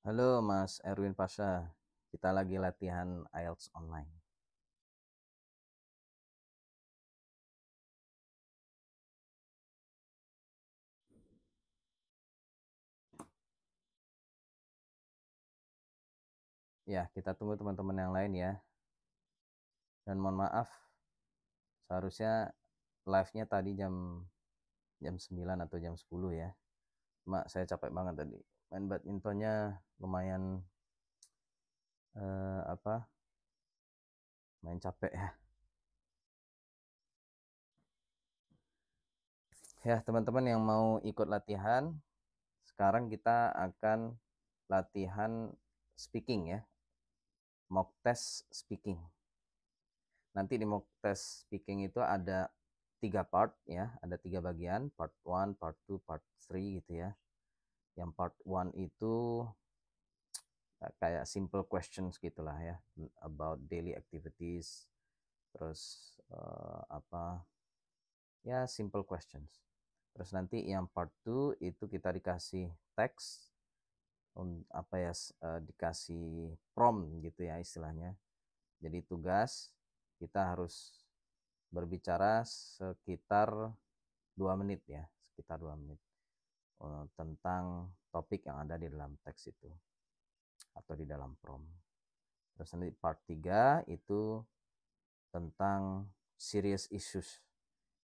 Halo Mas Erwin Pasha, kita lagi latihan IELTS online. Ya, kita tunggu teman-teman yang lain ya. Dan mohon maaf, seharusnya live-nya tadi jam 9 atau jam 10 ya. Mak, saya capek banget tadi. Main badmintonnya lumayan apa? Main capek ya. Ya, teman-teman yang mau ikut latihan, sekarang kita akan latihan speaking ya. Mock test speaking. Nanti di mock test speaking itu ada 3 part ya, ada 3 bagian, part 1, part 2, part 3 gitu ya. Yang part 1 itu kayak simple questions gitulah ya, about daily activities, terus apa ya, simple questions. Terus nanti yang part 2 itu kita dikasih teks, apa ya, dikasih prompt gitu ya istilahnya. Jadi tugas kita harus berbicara sekitar 2 menit ya, sekitar 2 menit tentang topik yang ada di dalam teks itu atau di dalam prompt. Terus nanti part 3 itu tentang serious issues.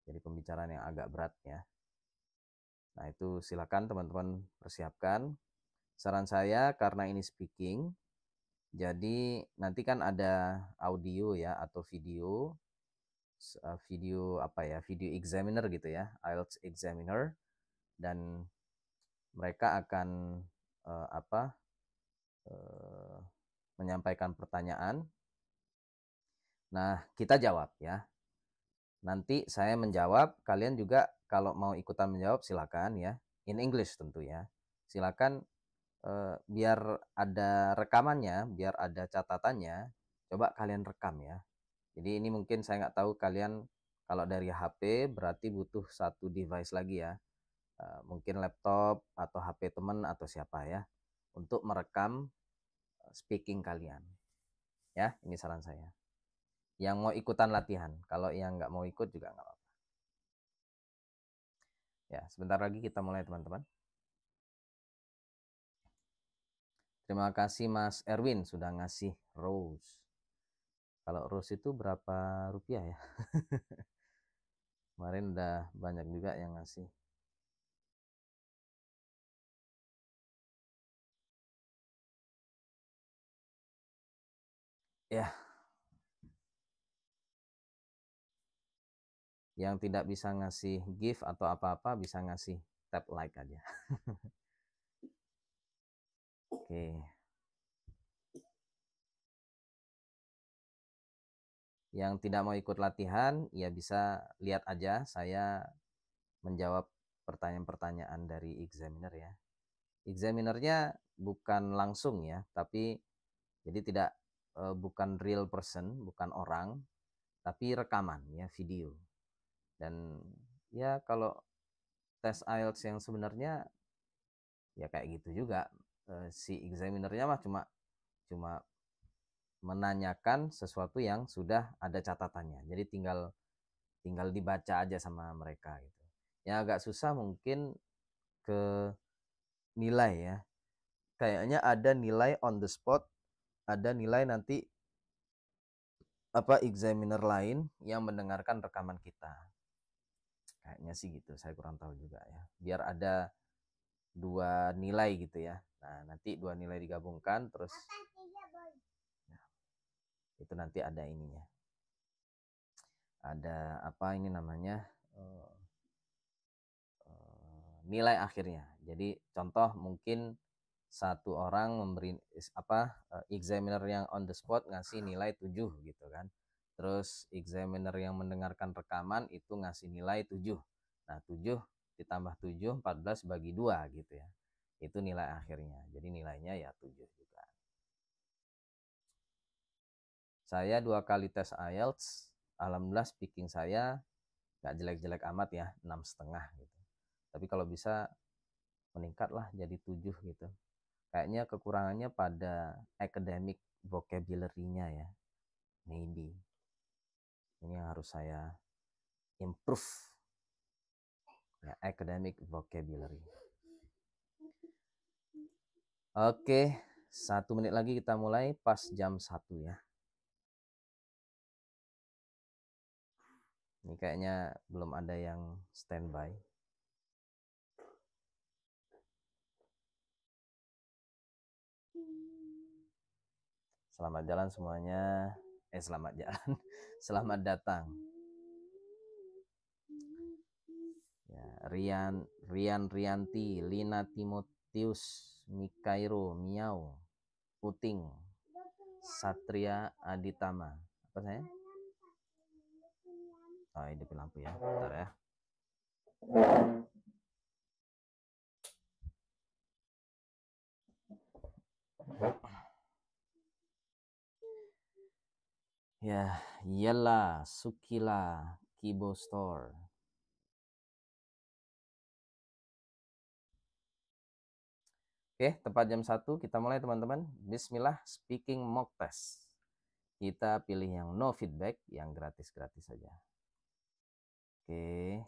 Jadi pembicaraan yang agak berat ya. Nah, itu silakan teman-teman persiapkan. Saran saya karena ini speaking, jadi nanti kan ada audio ya atau video apa ya, video examiner gitu ya, IELTS examiner, dan mereka akan apa menyampaikan pertanyaan. Nah, kita jawab ya. Nanti saya menjawab, kalian juga kalau mau ikutan menjawab silakan ya. In English tentu ya. Silakan biar ada rekamannya, biar ada catatannya. Coba kalian rekam ya. Jadi ini mungkin saya nggak tahu kalian kalau dari HP berarti butuh satu device lagi ya. Mungkin laptop atau HP teman atau siapa ya, untuk merekam speaking kalian. Ya, ini saran saya. Yang mau ikutan latihan, kalau yang nggak mau ikut juga nggak apa-apa. Ya, sebentar lagi kita mulai teman-teman. Terima kasih Mas Erwin sudah ngasih rose. Kalau rose itu berapa rupiah ya? Kemarin udah banyak juga yang ngasih. Ya, yang tidak bisa ngasih gift atau apa-apa bisa ngasih tap like aja. Oke. Yang tidak mau ikut latihan, ya bisa lihat aja saya menjawab pertanyaan-pertanyaan dari examiner ya. Examinernya bukan langsung ya, tapi jadi tidak bukan real person, bukan orang, tapi rekaman ya, video. Dan ya kalau tes IELTS yang sebenarnya ya kayak gitu juga. Si examinernya mah cuma cuma menanyakan sesuatu yang sudah ada catatannya. Jadi tinggal tinggal dibaca aja sama mereka gitu. Yang agak susah mungkin ke nilai ya. Kayaknya ada nilai on the spot, ada nilai nanti apa examiner lain yang mendengarkan rekaman kita. Kayaknya sih gitu, saya kurang tahu juga ya. Biar ada 2 nilai gitu ya. Nah, nanti 2 nilai digabungkan terus nah, itu nanti ada ininya. Ada apa ini namanya? eh, Nilai akhirnya. Jadi contoh mungkin satu orang memberi apa examiner yang on the spot ngasih nilai 7 gitu kan. Terus examiner yang mendengarkan rekaman itu ngasih nilai 7. Nah, 7 ditambah 7, 14 bagi 2 gitu ya. Itu nilai akhirnya. Jadi nilainya ya 7 juga. Saya 2 kali tes IELTS, alhamdulillah speaking saya nggak jelek-jelek amat ya, 6,5 gitu. Tapi kalau bisa meningkat lah jadi 7 gitu. Kayaknya kekurangannya pada academic vocabulary-nya ya. Maybe. Ini yang harus saya improve. Ya, academic vocabulary. Oke, 1 menit lagi kita mulai pas jam 1 ya. Ini kayaknya belum ada yang standby. Selamat jalan semuanya. Selamat jalan. Selamat datang. Ya, Rianti, Lina Timotius, Mikairo, Miau, Puting, Satria Aditama. Apa saya? Oh, hidupin lampu ya. Bentar ya. Ya, Yella, Sukila, Kibo Store. Oke, tepat jam 1 kita mulai teman-teman. Bismillah, speaking mock test. Kita pilih yang no feedback, yang gratis-gratis saja. Oke,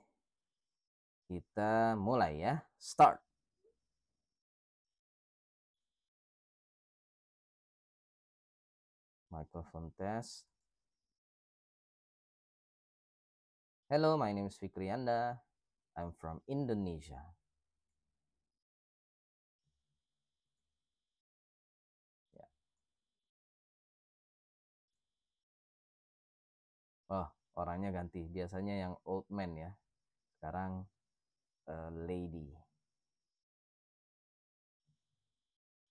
kita mulai ya. Start. Microphone test. Hello, my name is Fikri Anda. I'm from Indonesia. Ya. Oh, orangnya ganti. Biasanya yang old man ya. Sekarang lady.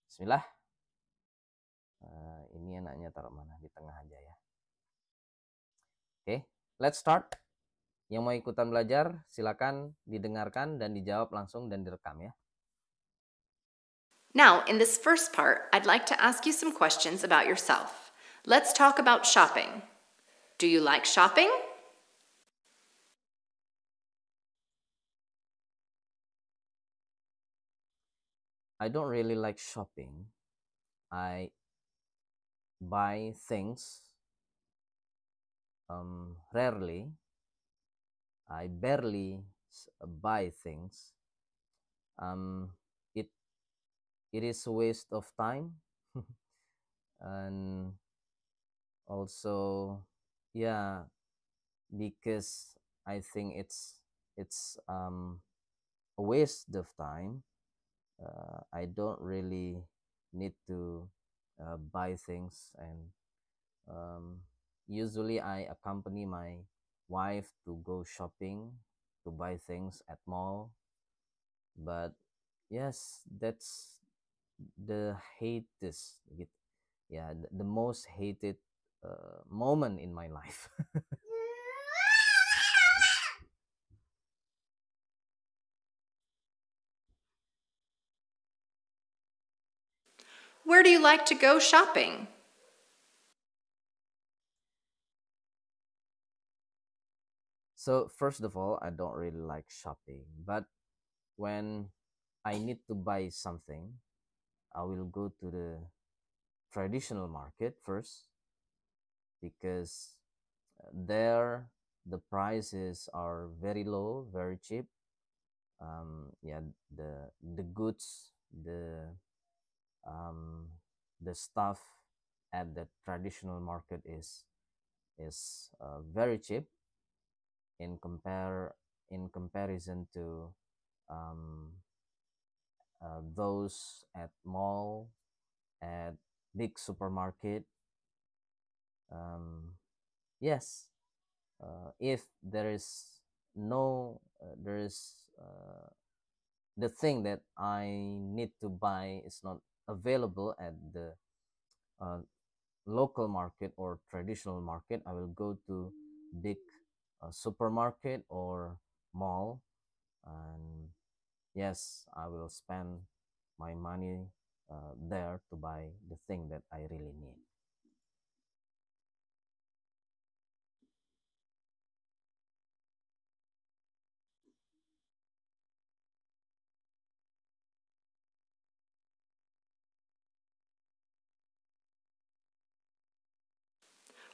Bismillah. Ini enaknya taruh mana? Di tengah aja ya. Oke, let's start. Yang mau ikutan belajar, silakan didengarkan dan dijawab langsung dan direkam ya. Now, in this first part, I'd like to ask you some questions about yourself. Let's talk about shopping. Do you like shopping? I don't really like shopping. I buy things rarely. I barely buy things. It is a waste of time. And also, yeah, because I think it's a waste of time. I don't really need to buy things, and usually I accompany my wife to go shopping, to buy things at mall. But yes, that's the hatest, yeah, the most hated moment in my life. Where do you like to go shopping? So first of all, I don't really like shopping, but when I need to buy something, I will go to the traditional market first, because there the prices are very low, very cheap. Yeah, the goods, um, the stuff at the traditional market is very cheap in comparison to um, those at mall, at big supermarket. Yes, if there is no there is the thing that I need to buy is not available at the uh, local market or traditional market, I will go to big supermarket or mall, and yes, I will spend my money there to buy the thing that I really need.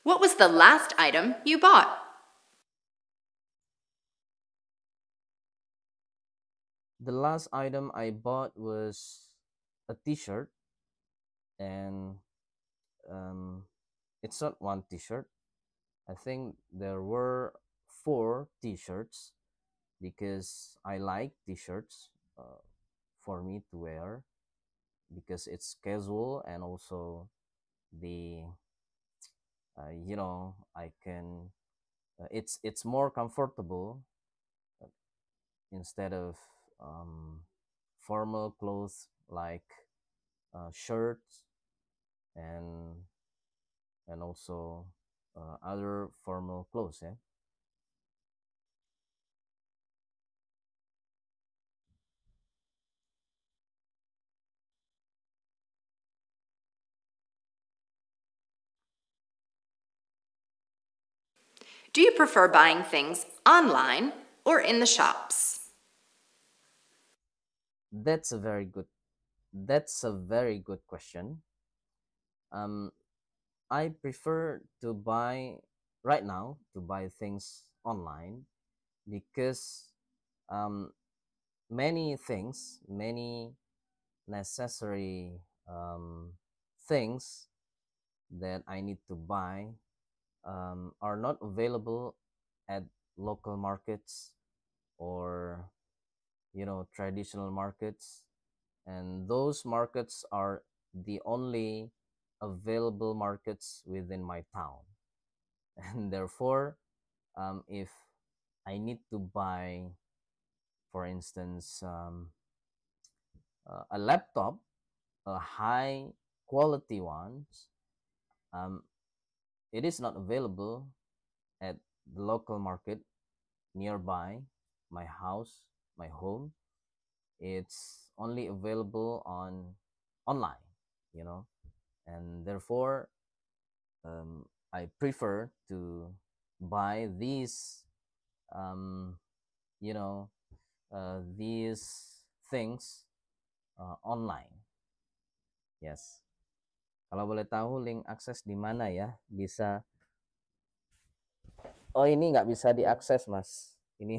What was the last item you bought? The last item I bought was a t-shirt, and um, it's not one t-shirt. I think there were four t-shirts because I like t-shirts for me to wear because it's casual, and also the I can it's more comfortable instead of um, formal clothes like shirts and also other formal clothes. Yeah. Do you prefer buying things online or in the shops? That's a very good. That's a very good question. Um, I prefer to buy right now to buy things online because um, many necessary things that I need to buy are not available at local markets or traditional markets, and those markets are the only available markets within my town. And therefore, if I need to buy, for instance, a laptop, a high quality one, um, it is not available at the local market nearby my house, my home. It's only available on online, you know, and therefore I prefer to buy these, um, you know, these things online. Yes. Kalau boleh tahu link akses di mana ya? Bisa. Oh, ini nggak bisa diakses, Mas. Ini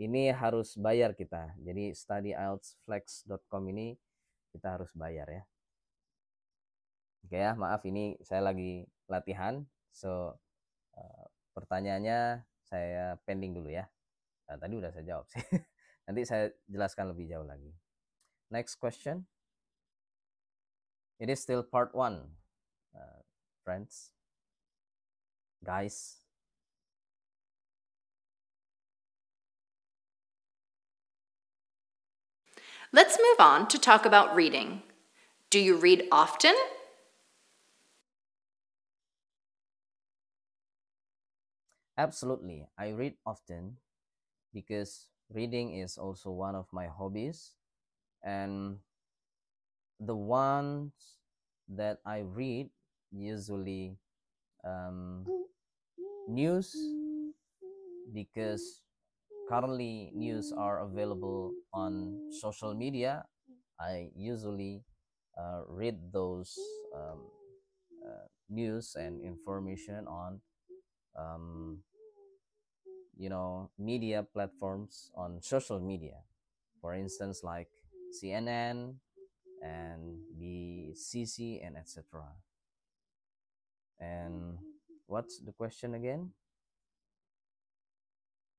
ini harus bayar kita. Jadi studyieltsflex.com ini kita harus bayar ya. Oke ya, maaf ini saya lagi latihan. So, pertanyaannya saya pending dulu ya. Nah, tadi udah saya jawab sih. Nanti saya jelaskan lebih jauh lagi. Next question. It is still part one, friends, guys. Let's move on to talk about reading. Do you read often? Absolutely. I read often because reading is also one of my hobbies, and the ones that I read usually um, news, because currently news are available on social media. I usually read those news and information on um, media platforms on social media, for instance like CNN and BCC and etc. And what's the question again?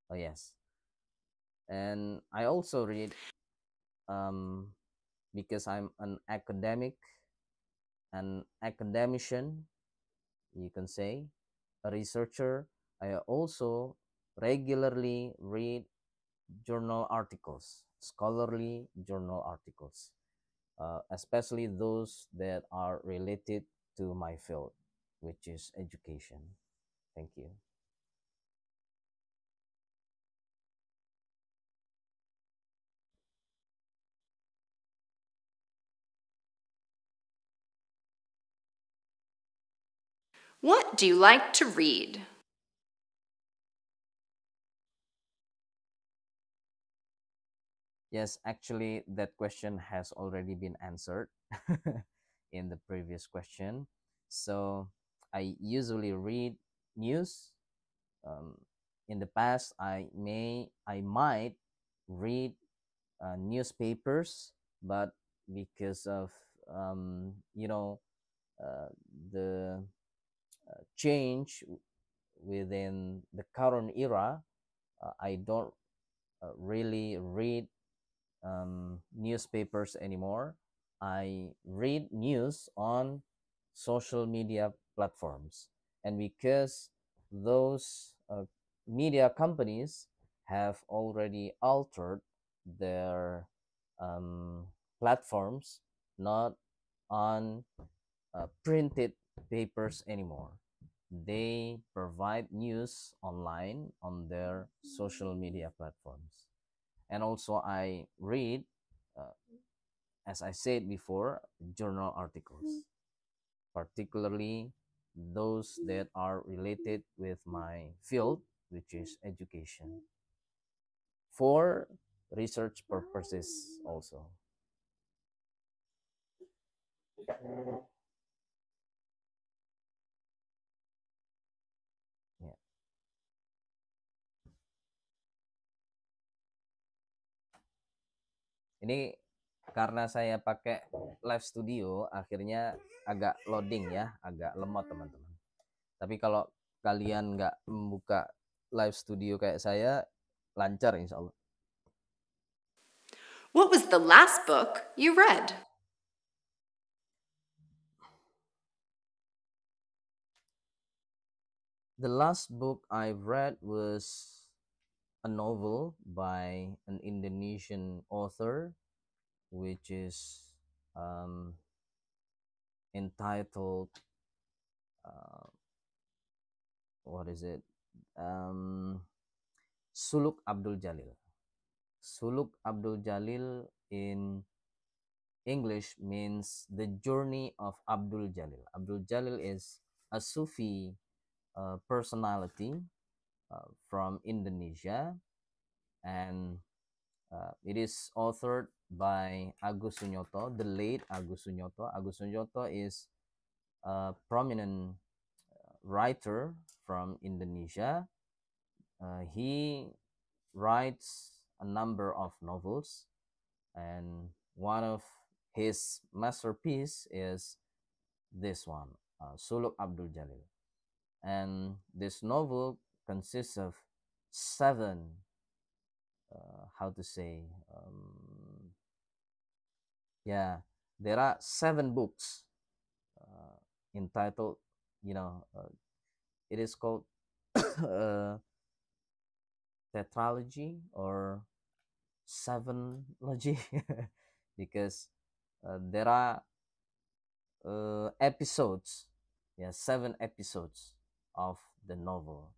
Oh yes, and I also read um, because I'm an academician, you can say, a researcher. I also regularly read journal articles, scholarly journal articles, especially those that are related to my field, which is education. Thank you. What do you like to read? Yes, actually, that question has already been answered in the previous question. So, I usually read news. Um, in the past, I might read newspapers, but because of you know uh, the change within the current era, I don't really read newspapers anymore. I read news on social media platforms. And because those media companies have already altered their um, platforms, not on printed papers anymore. They provide news online on their social media platforms. And also, I read, uh, as I said before, journal articles, particularly those that are related with my field, which is education, for research purposes also. Yeah. Ini karena saya pakai live studio, akhirnya agak loading ya, agak lemot teman-teman. Tapi kalau kalian nggak membuka live studio kayak saya, lancar insya Allah. What was the last book you read? The last book I read was a novel by an Indonesian author, which is um, entitled, uh, what is it? Um, Suluk Abdul Jalil. Suluk Abdul Jalil in English means the journey of Abdul Jalil. Abdul Jalil is a Sufi personality from Indonesia, and it is authored by Agus Sunyoto, the late Agus Sunyoto. Agus Sunyoto is a prominent writer from Indonesia. He writes a number of novels, and one of his masterpiece is this one, Suluk Abdul Jalil. And this novel consists of seven, how to say, yeah, there are seven books entitled, it is called uh, tetralogy or sevenlogy because there are episodes, yeah, seven episodes of the novel,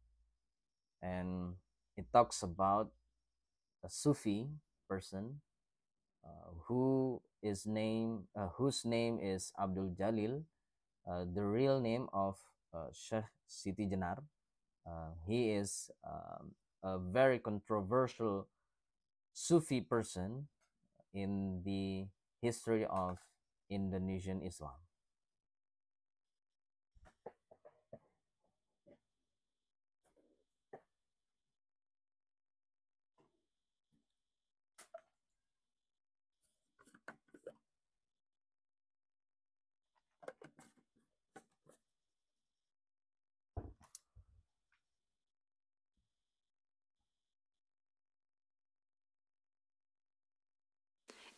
and it talks about a Sufi person whose name is Abdul Jalil, the real name of Sheikh Siti Jenar. He is a very controversial Sufi person in the history of Indonesian Islam.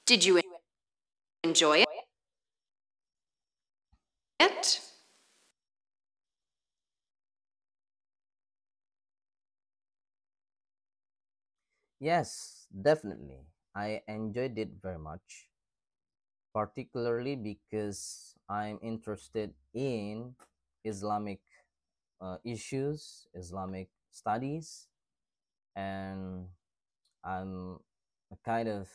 Did you enjoy it? Yes, definitely. I enjoyed it very much, particularly because I'm interested in Islamic issues, Islamic studies, and I'm a kind of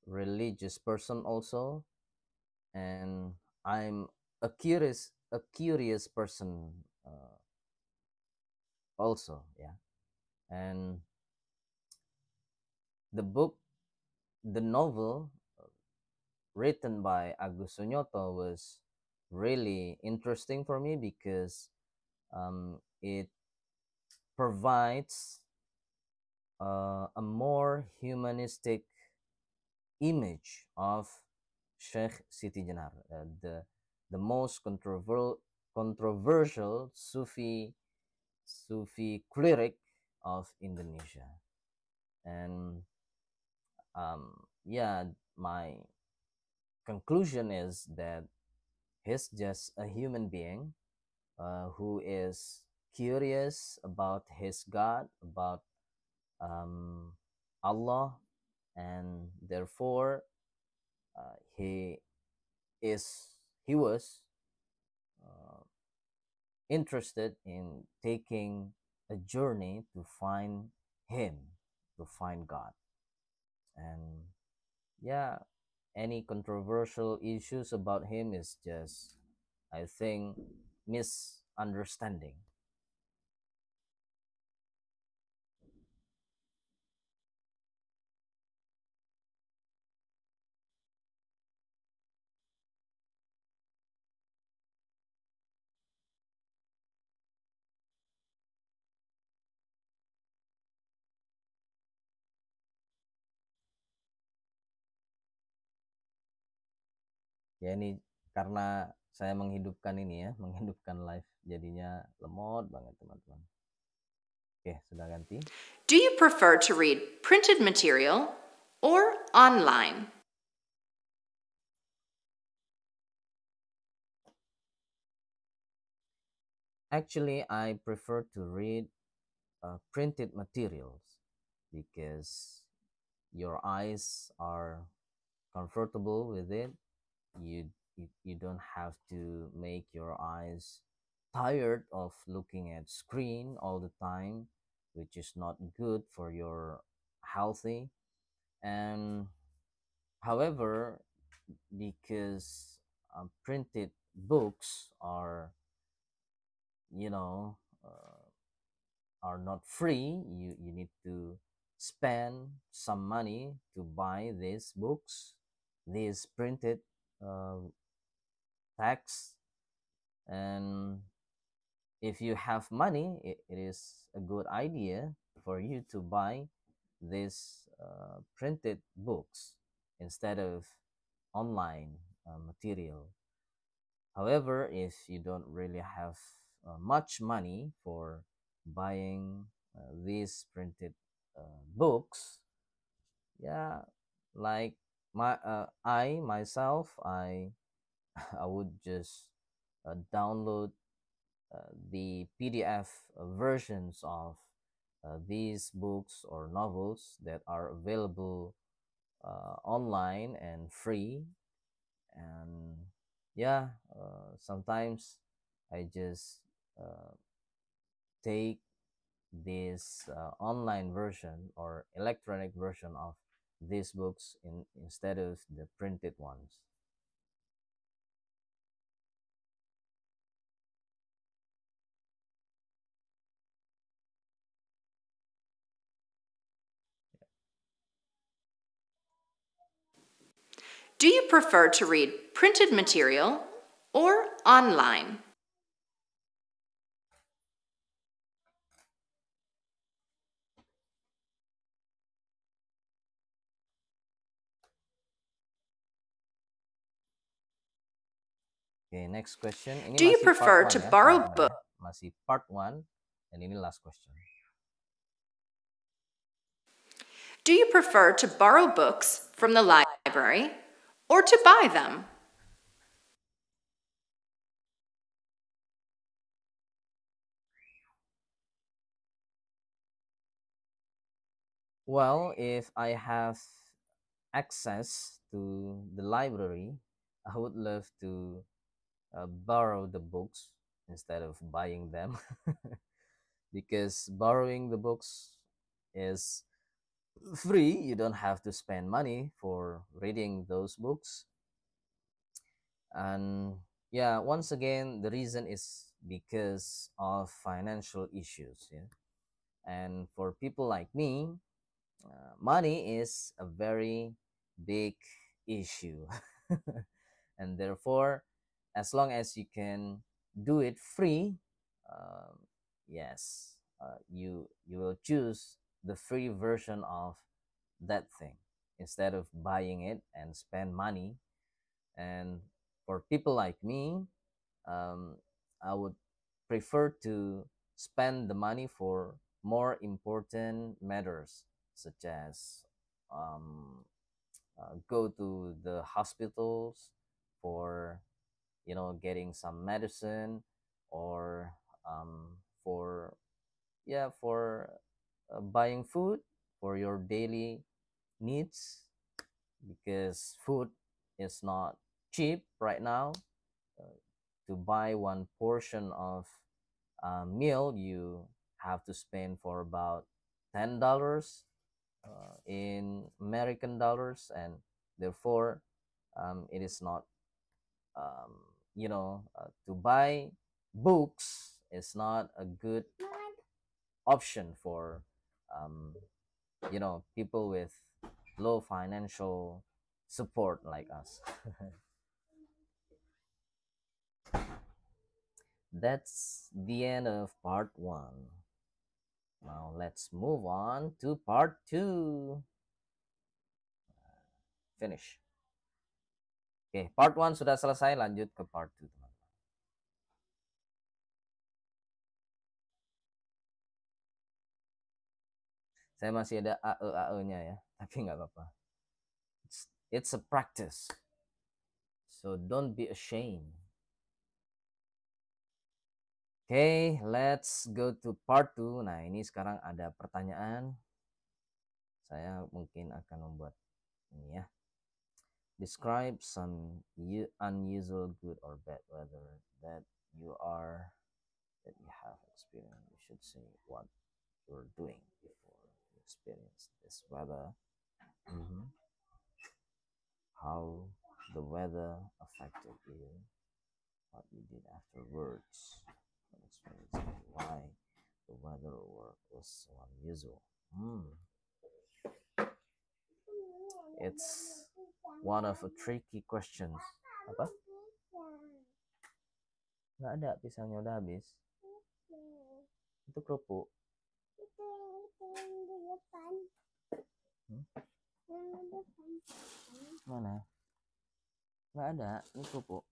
religious person also, and I'm a curious person also, yeah. And the book, the novel written by Agus Sunyoto was really interesting for me because It provides a more humanistic image of Sheikh Siti Jenar, the most controversial Sufi cleric of Indonesia. And yeah, my conclusion is that he's just a human being who is curious about his God, about um, Allah, and therefore he is he was uh, interested in taking a journey to find him, to find God. And yeah, any controversial issues about him is just, I think, misunderstanding. Ya ini karena saya menghidupkan ini ya, menghidupkan live jadinya lemot banget teman-teman. Oke, sudah ganti. Do you prefer to read printed material or online? Actually, I prefer to read printed materials because your eyes are comfortable with it. You don't have to make your eyes tired of looking at screen all the time, which is not good for your healthy. And however, because printed books are, you know, are not free, you need to spend some money to buy these books, these printed uh, texts. And if you have money, it is a good idea for you to buy these printed books instead of online material. However, if you don't really have much money for buying these printed books, yeah, like I myself, I would just download the PDF versions of these books or novels that are available online and free. And yeah, sometimes I just uh, take this online version or electronic version of these books instead of the printed ones. Do you prefer to read printed material or online? Okay, next question. Ini Do you masih part prefer one to ya, borrow teman-teman books? ya. Masih part one dan ini last question. Do you prefer to borrow books from the library or to buy them? Well, if I have access to the library, I would love to borrow the books instead of buying them because borrowing the books is free. You don't have to spend money for reading those books. And yeah, once again, the reason is because of financial issues. Yeah, and for people like me, money is a very big issue. And therefore, as long as you can do it free, um, yes, you will choose the free version of that thing instead of buying it and spend money. And for people like me, um, I would prefer to spend the money for more important matters, such as go to the hospitals for getting some medicine, or for buying food for your daily needs, because food is not cheap right now. uh, to buy one portion of a meal, you have to spend for about $10 in American dollars, and therefore it is not to buy books is not a good option for um, people with low financial support like us. That's the end of part one. Now let's move on to part two. Finish. Oke, part one sudah selesai, lanjut ke part two, teman. Saya masih ada AE-nya ya, tapi nggak apa-apa. It's a practice. So don't be ashamed. Oke, let's go to part two. Nah, ini sekarang ada pertanyaan. Saya mungkin akan membuat ini ya. Describe some unusual good or bad weather that you have experienced. You should say what you're doing before you experience this weather. Mhm. How the weather affected you, what you did afterwards, and explain exactly why the weather was so unusual. It's one of a tricky questions. Apa? Nggak ada, pisangnya udah habis. Itu kerupuk. Hmm? Mana? Nggak ada, ini kerupuk.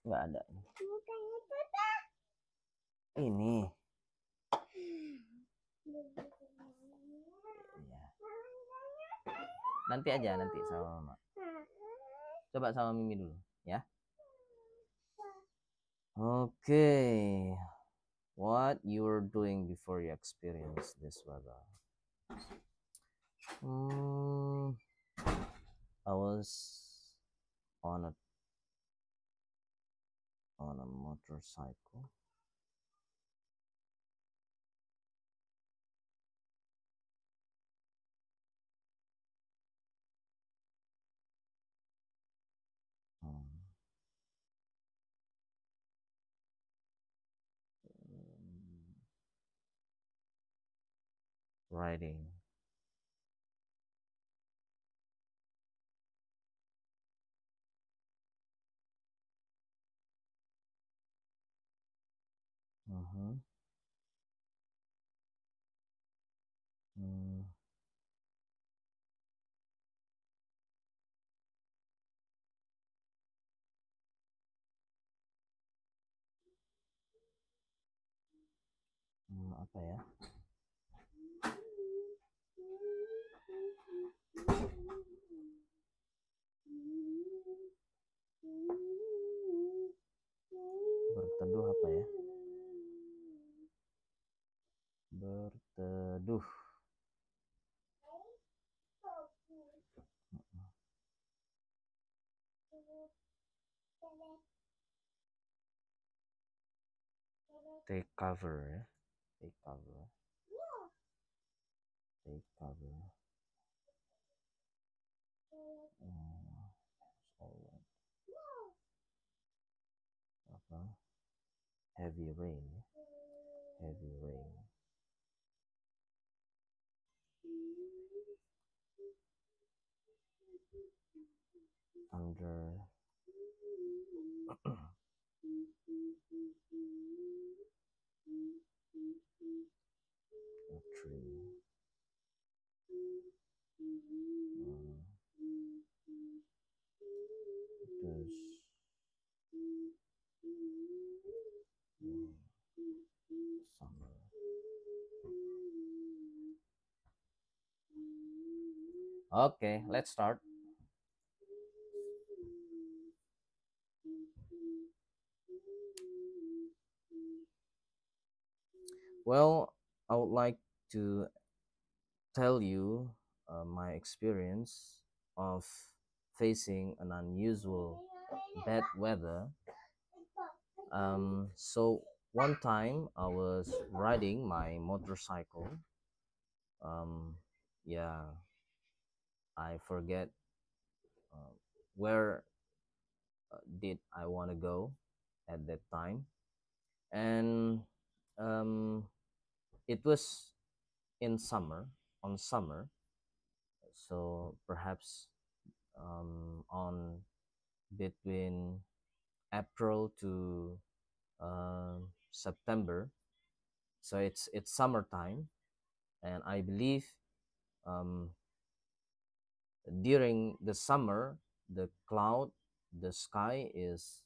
Nggak ada. Ini. Iya. Nanti aja, nanti sama mama. Coba sama Mimi dulu, ya. Okay. What you were doing before you experienced this weather? I was on a motorcycle. Um, Riding. Mm-hmm. Mm, apa ya? Berteduh apa ya? Berteduh. Take cover ya. Take cover. Take cover. Apa? Heavy rain. Heavy rain. under a tree. It is summer. Okay, let's start. Well, I would like to tell you my experience of facing an unusual bad weather. So one time I was riding my motorcycle. Um, yeah, I forget uh, where did I want to go at that time, and um, it was in summer, on summer, so perhaps on between April to September. So it's summertime, and I believe um, during the summer the cloud, the sky is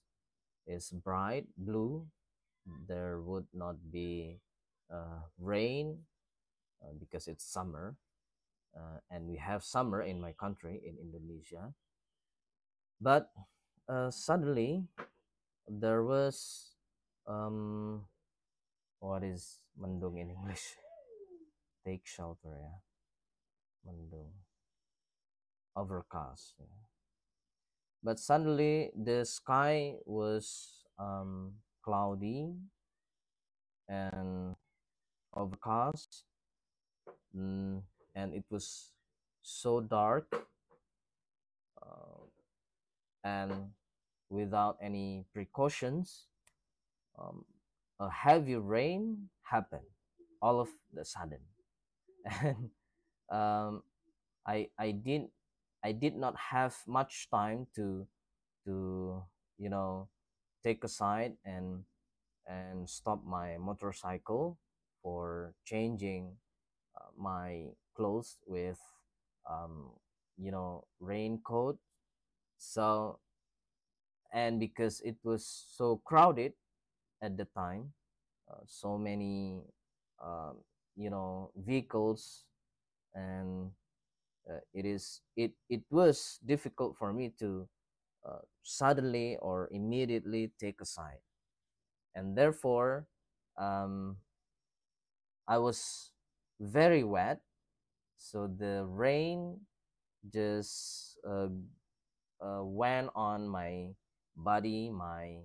bright blue. There would not be rain because it's summer, and we have summer in my country in Indonesia. But suddenly there was um, what is mendung in English? Take shelter, yeah. Mendung, overcast. Yeah. But suddenly the sky was cloudy and overcast, mm, and it was so dark, uh, and without any precautions, um, a heavy rain happened all of the sudden. And um, I I did I did not have much time to you know take a side and stop my motorcycle for changing my clothes with um, raincoat. So, and because it was so crowded at the time, so many um, vehicles, and it was difficult for me to suddenly or immediately take a side, and therefore um, I was very wet. So the rain just went on my body, my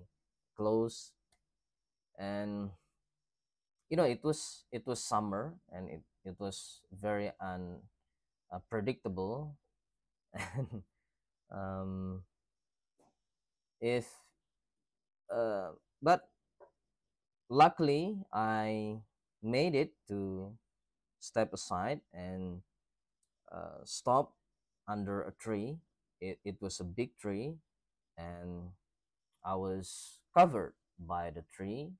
clothes, and it was summer, and it was very unpredictable. And um, if uh, but luckily I made it to step aside and stop under a tree. It was a big tree, and I was covered by the tree.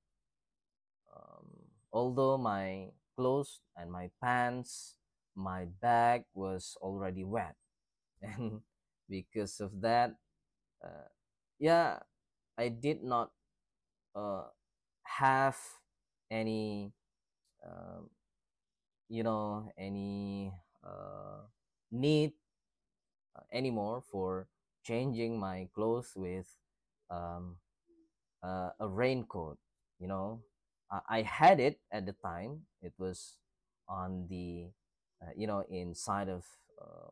Although my clothes and my pants, my bag was already wet, and because of that, uh, yeah, I did not uh, have any, um, any need anymore for changing my clothes with um, a raincoat. You know, I had it at the time. It was on the, inside of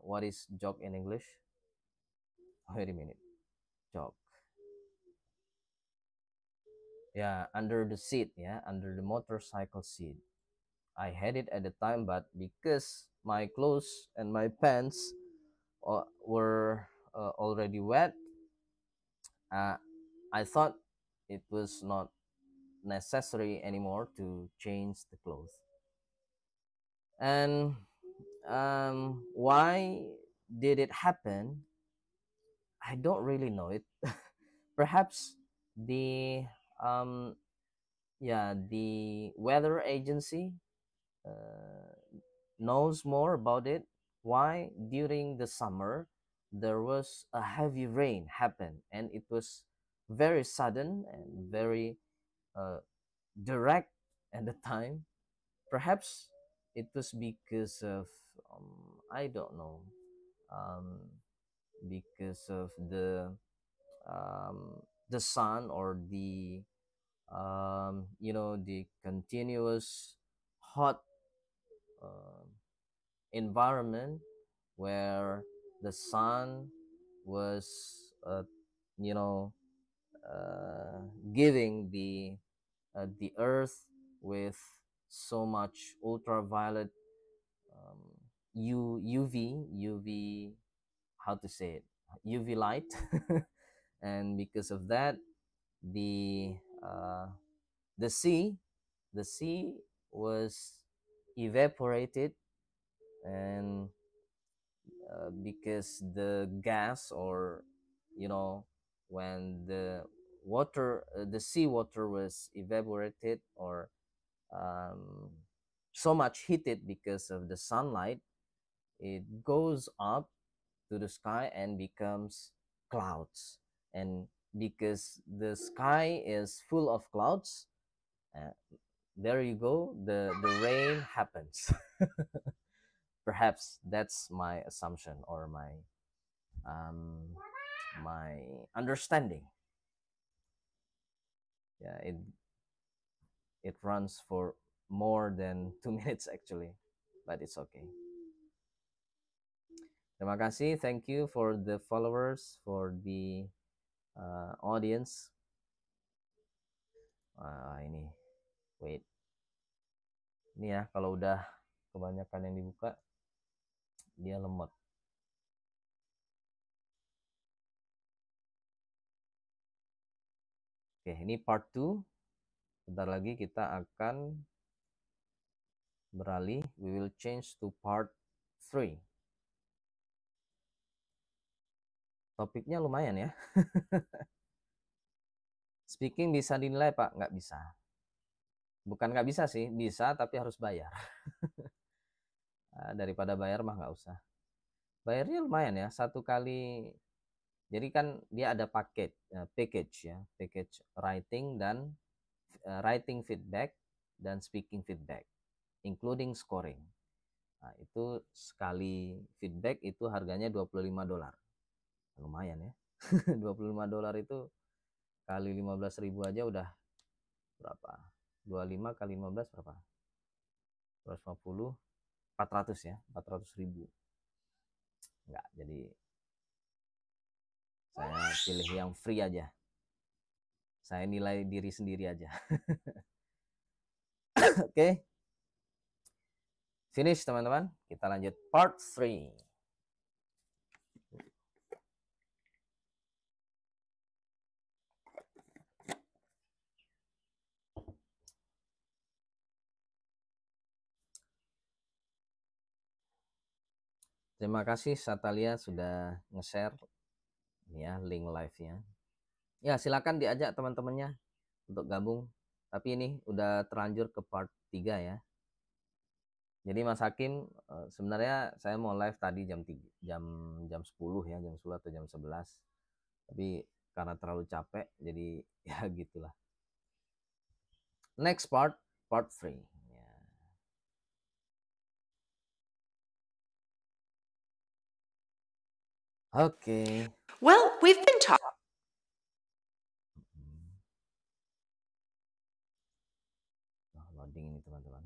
what is jog in English? Wait a minute, jog. Yeah, under the seat. Yeah, under the motorcycle seat. I had it at the time, but because my clothes and my pants were already wet, uh, I thought it was not necessary anymore to change the clothes. And why did it happen? I don't really know it. Perhaps the um yeah, the weather agency uh, knows more about it. Why during the summer there was a heavy rain happen, and it was very sudden and very uh, direct at the time. Perhaps it was because of I don't know, um, because of the sun, or the continuous hot uh, environment where the sun was you know giving the earth with so much ultraviolet, um, UV, how to say it, UV light. And because of that, the uh, the sea the sea was evaporated, and because the gas, or you know when the sea water was evaporated, or um, so much heated because of the sunlight, it goes up to the sky and becomes clouds. And because the sky is full of clouds, uh, there you go, the rain happens. Perhaps that's my assumption, or um my understanding. Yeah, it runs for more than 2 minutes actually, but it's okay. Terima kasih, thank you for the followers, for the audience. Ini wait, ini ya, kalau udah kebanyakan yang dibuka dia lemot. Oke, ini part 2. Bentar lagi kita akan beralih, we will change to part 3. Topiknya lumayan ya. Speaking bisa dinilai Pak? Nggak bisa. Bukan nggak bisa sih, bisa tapi harus bayar. Daripada bayar mah nggak usah. Bayarnya lumayan ya, satu kali. Jadi kan dia ada package ya, package writing dan writing feedback dan speaking feedback, including scoring. Nah, itu sekali feedback itu harganya $25. Lumayan ya. $25 itu kali 15.000 aja udah berapa? 25 kali 15 berapa? 150, 400 ya, 400.000. Enggak, jadi saya pilih yang free aja. Saya nilai diri sendiri aja. Oke. Okay. Finish teman-teman. Kita lanjut part 3. Terima kasih Satalia sudah nge-share ya link live-nya. Ya, silakan diajak teman-temannya untuk gabung. Tapi ini udah terlanjur ke part 3 ya. Jadi Mas Hakim, sebenarnya saya mau live tadi jam 3, jam 10 ya, jam 10 atau jam 11. Tapi karena terlalu capek jadi ya gitulah. Next part 3. Oke. Well, we've been talking. Loading ini teman-teman.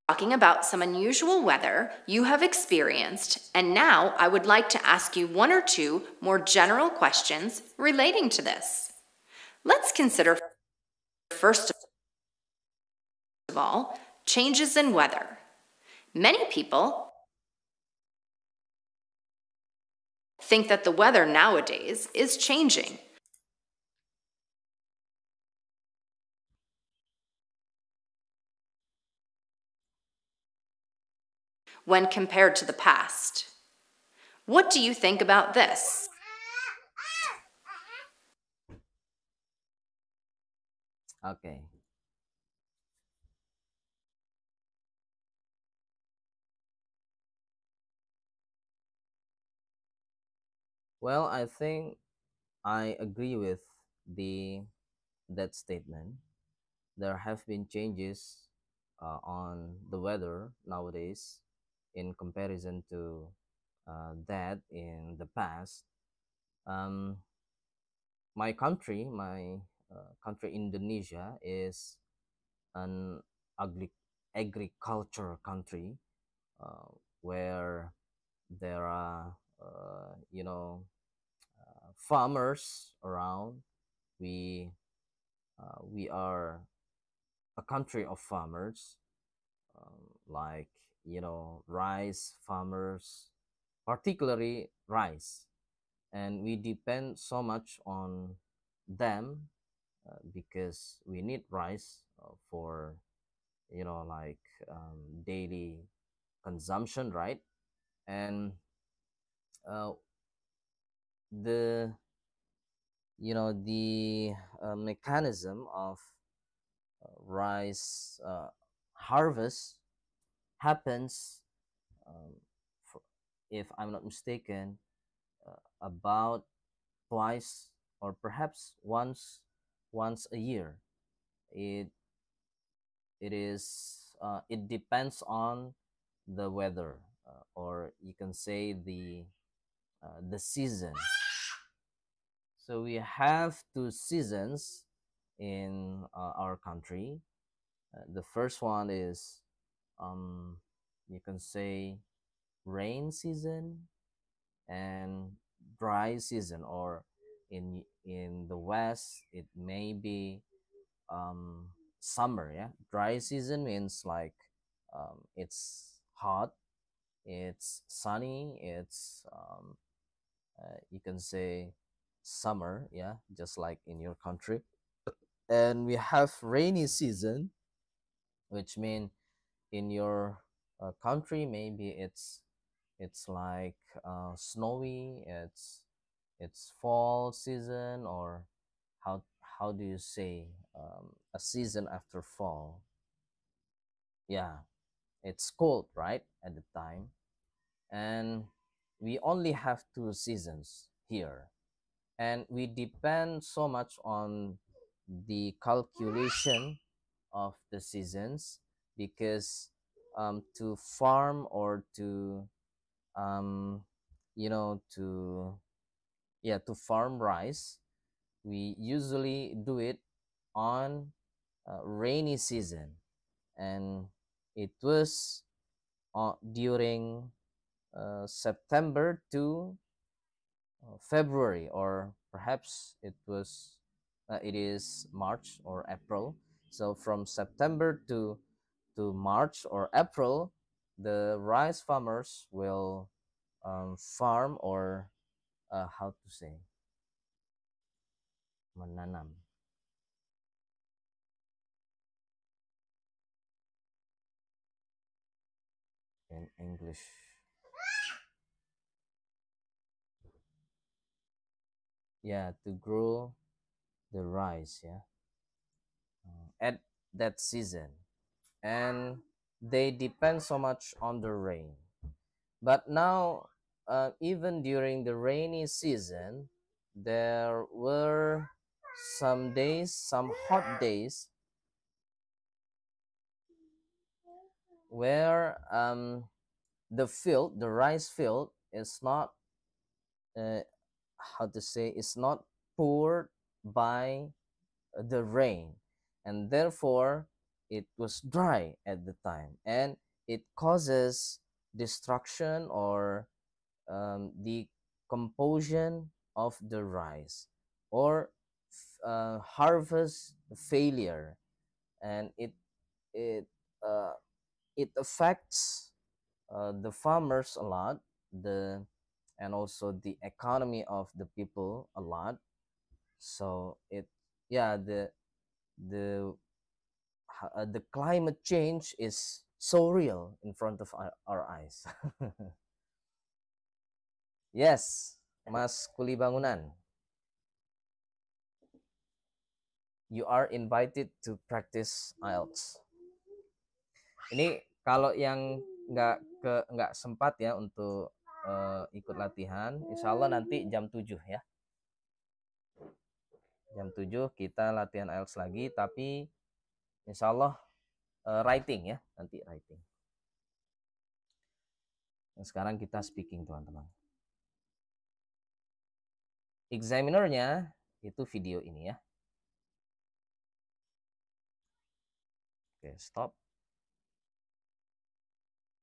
Talking about some unusual weather you have experienced, and now I would like to ask you one or two more general questions relating to this. Let's consider, first of all, changes in weather. Many people think that the weather nowadays is changing when compared to the past. What do you think about this? Okay. Well, I think I agree with the that statement. There have been changes on the weather nowadays in comparison to that in the past. Um, my country, Indonesia, is an agriculture country uh, where there are, farmers around. We are a country of farmers, like rice farmers, particularly rice, and we depend so much on them because we need rice for like daily consumption, right? And uh, the the mechanism of rice harvest happens, um, for, if I'm not mistaken, about twice or perhaps once a year. It it depends on the weather, or you can say the season. So we have two seasons in our country. The first one is, um, you can say, rain season and dry season, or in the west it may be summer. Yeah, dry season means like it's hot, it's sunny, it's you can say summer, yeah, just like in your country. And we have rainy season, which mean in your country maybe it's like snowy, it's fall season, or how do you say a season after fall? Yeah, it's cold, right, at the time. And we only have two seasons here, and we depend so much on the calculation of the seasons, because to farm or to um, to yeah, to farm rice, we usually do it on rainy season. And it was during September to February, or perhaps it is March or April. So from September to March or April, the rice farmers will farm, or how to say, menanam in English. Yeah, to grow the rice. Yeah, at that season, and they depend so much on the rain. But now, even during the rainy season, there were some days, some hot days, where the rice field is not, uh, how to say, is not poured by the rain, and therefore it was dry at the time, and it causes destruction, or the composition of the rice, or harvest failure. And it uh, it affects the farmers a lot. and also the economy of the people a lot. So it, yeah, the climate change is so real in front of our eyes. Yes, Mas Kuli Bangunan, you are invited to practice IELTS. Ini kalau yang nggak sempat ya untuk ikut latihan, insya Allah nanti jam 7 ya. Jam 7 kita latihan IELTS lagi, tapi insya Allah writing ya, nanti writing. Dan sekarang kita speaking, teman-teman. Examinernya itu video ini ya. Oke, stop.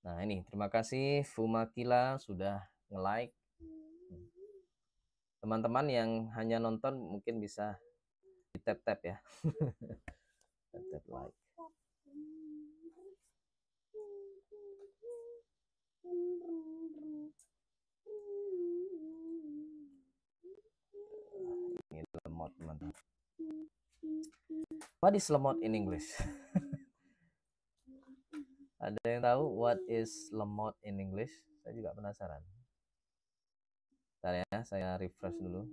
Nah ini, terima kasih Fumakila sudah nge-like. Teman-teman yang hanya nonton mungkin bisa di tap-tap ya. Tap-tap like. Ini lemot, teman-teman. What is lemot in English? Ada yang tahu what is lemot in English? Saya juga penasaran. Bentar ya, saya refresh dulu.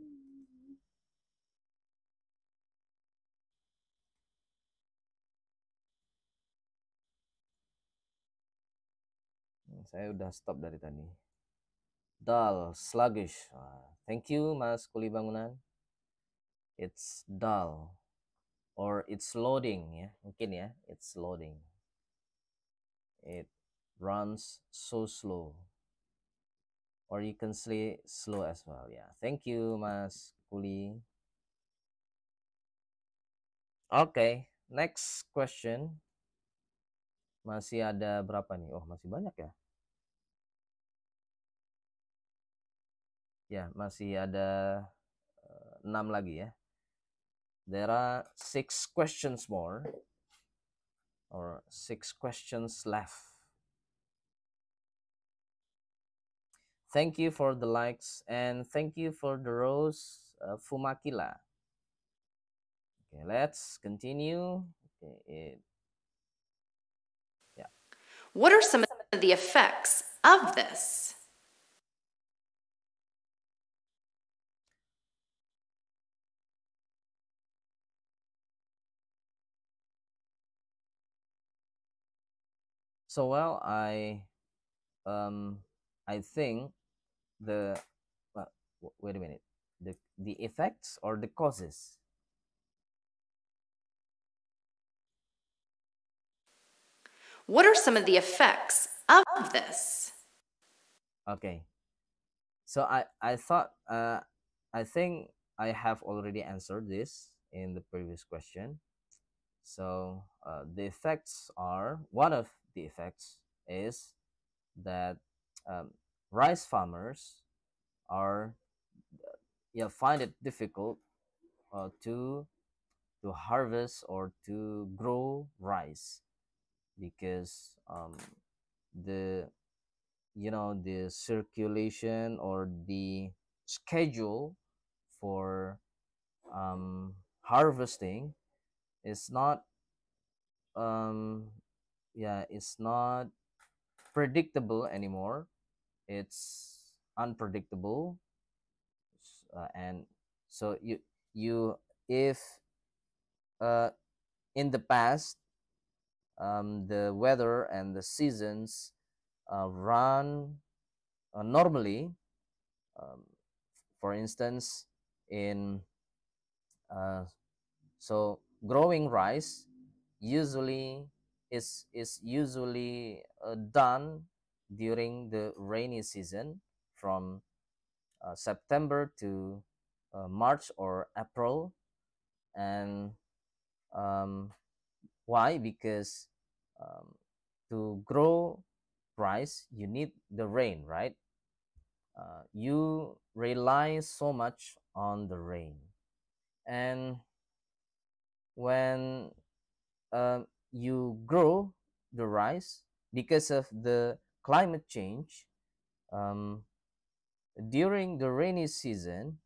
Saya udah stop dari tadi. Dull, sluggish. Thank you, Mas Kuli Bangunan. It's dull. Or it's loading ya. Mungkin ya, it's loading. It runs so slow. Or you can say slow as well. Yeah. Thank you, Mas Kuli. Okay, next question. Masih ada berapa nih? Oh, masih banyak ya? Ya, masih ada 6 lagi ya. There are 6 questions more, or 6 questions left. Thank you for the likes and thank you for the rose, Fumakila. Okay, let's continue. Okay, yeah. What are some of the effects of this? So well, I think the wait a minute, the effects or the causes. What are some of the effects of this? Okay, so I thought I think I have already answered this in the previous question. So the effects are, one of the effects is that rice farmers are find it difficult to harvest or to grow rice, because the the circulation or the schedule for harvesting is not it's not predictable anymore. It's unpredictable. And so you if in the past the weather and the seasons run normally, um, for instance, in so growing rice usually is usually done during the rainy season from September to March or April. And why? Because to grow rice you need the rain, right? You rely so much on the rain. And when you grow the rice, because of the climate change, um, during the rainy season,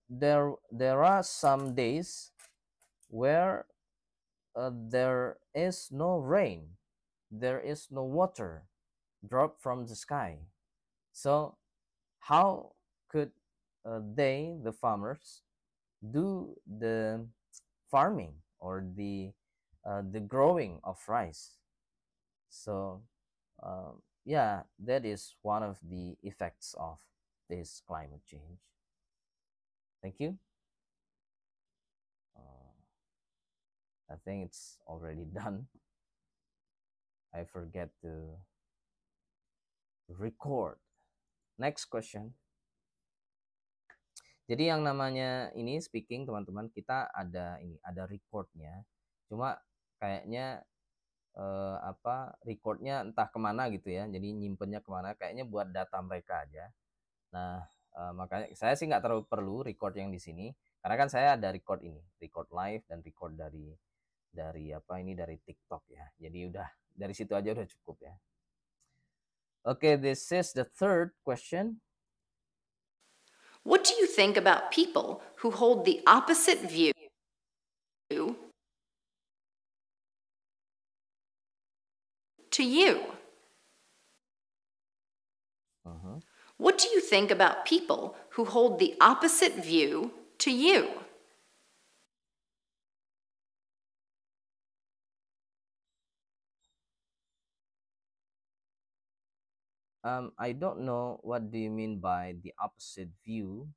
there are some days where there is no rain, there is no water drop from the sky. So how could the farmers, do the farming or the growing of rice? So yeah, that is one of the effects of this climate change. Thank you. uh, I think it's already done. I forget to record. Next question. Jadi yang namanya ini speaking, teman-teman, kita ada recordnya. Cuma kayaknya recordnya entah kemana gitu ya. Jadi nyimpennya kemana? Kayaknya buat data mereka aja. Nah, makanya saya sih nggak terlalu perlu record yang di sini, karena kan saya ada record ini, record live dan record dari TikTok ya. Jadi udah dari situ aja udah cukup ya. Okay, this is the third question. What do you think about people who hold the opposite view to you? What do you think about people who hold the opposite view to you? I don't know what do you mean by the opposite view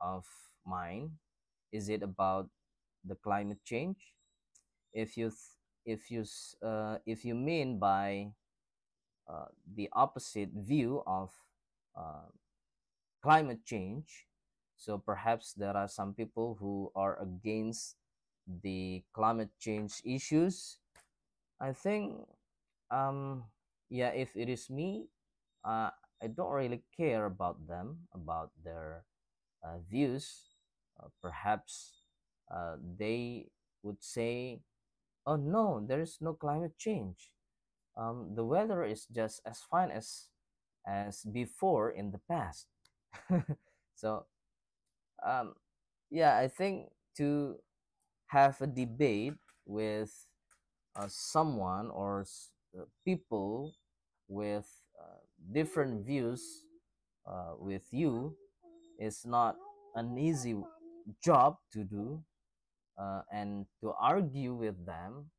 of mine. Is it about the climate change? If you if you mean by the opposite view of uh, climate change, so perhaps there are some people who are against the climate change issues. I think, yeah, if it is me, I don't really care about them, about their views. Perhaps they would say, "Oh no, there is no climate change. The weather is just as fine as before in the past." So um, yeah, I think to have a debate with someone or people with different views with you is not an easy job to do, and to argue with them,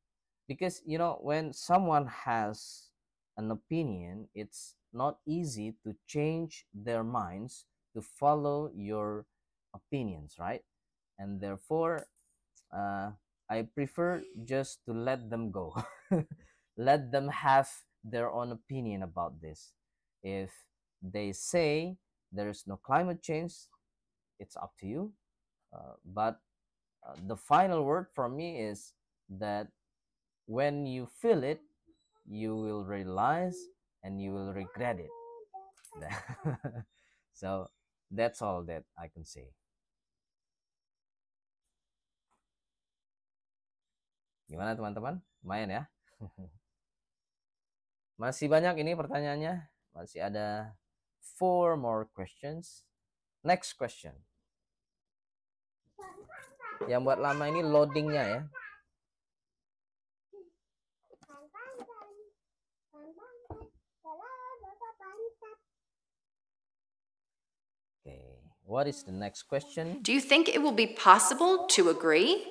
because when someone has an opinion, it's not easy to change their minds to follow your opinions, right? And therefore, uh, I prefer just to let them go. Let them have their own opinion about this. If they say there is no climate change, it's up to you. But the final word from me is that when you feel it, you will realize and you will regret it. So that's all that I can say. Gimana teman-teman? Lumayan ya. Masih banyak ini pertanyaannya. Masih ada 4 more questions. Next question. Yang buat lama ini loadingnya ya. Okay. What is the next question? Do you think it will be possible to agree?